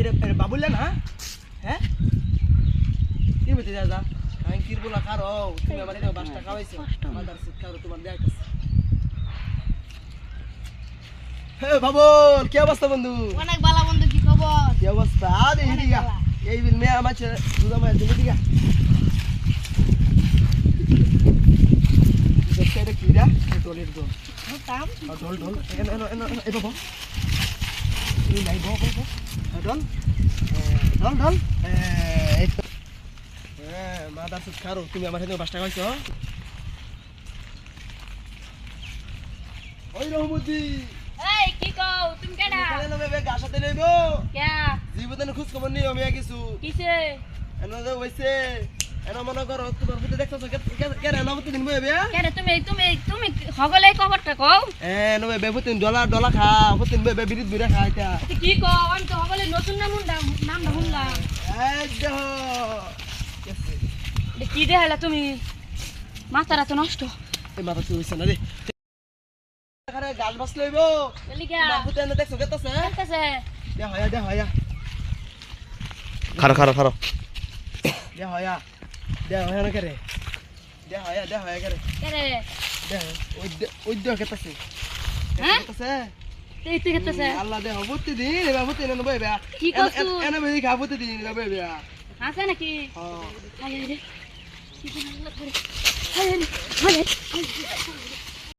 এটা বাবুল্লা না হ্যাঁ কি বলতে দাদা আমি কি বলা খারো তুমি আমার এটা 5 টাকা খাওয়াইছো মাদার সিট খারো তোমার দেখাইতাছি হে বাবুল কি অবস্থা বন্ধু অনেক ভালো বন্ধু কি খবর কি অবস্থা আরে হিদিগা এই বিল মে আমার দুধা মাছ দিবি দিগা এটা কি দা টলের গো তাম ঢোল ঢোল এ বাবা এই নাই বাবা ঢোল ঢোল ঢোল এই তো মাদার সুত খারো তুমি আমার সাথে 5 টাকা হইছো ওই রহমতি এই কি কও তুমি কেডা কেন নবে বে গাছাতে লইবো কে জীবনে খোঁজ খবর নিও আমি কিছু কিসে এনো যে হইছে এনো মনে করো তোমার ভিতরে দেখছস কে রে নবতি দিন বইবে কেডা তুমি হগলে খবরটা কও নবে বেবুতিন ডলা খা বুতিন বে বিরিত বিরা খা এটা কি কও আমি তো হগলে নতুন নামটা শুনলাম এই দেখো কি দেখালা তুমি মাথাটা তো নষ্ট এই মাথা তুই হইছ না রে আরে গাছ বাস লইবো এলিগা বাবুতে এনে দেখছো কেতাছে কাছে দে হয়া খারো দে হয়া না করে দে হয়া করে কেরে দে ওই দে কেতাছে হ্যাঁ? কেতাছে তুই কাছে আল্লাহ দে হবুতি দিন বাবুতে এনে বইবে কি করছু এনে বই খাবুতি দিন বইবে আছে নাকি হ্যাঁ আরে রে কি দিন আল্লাহ করে আরে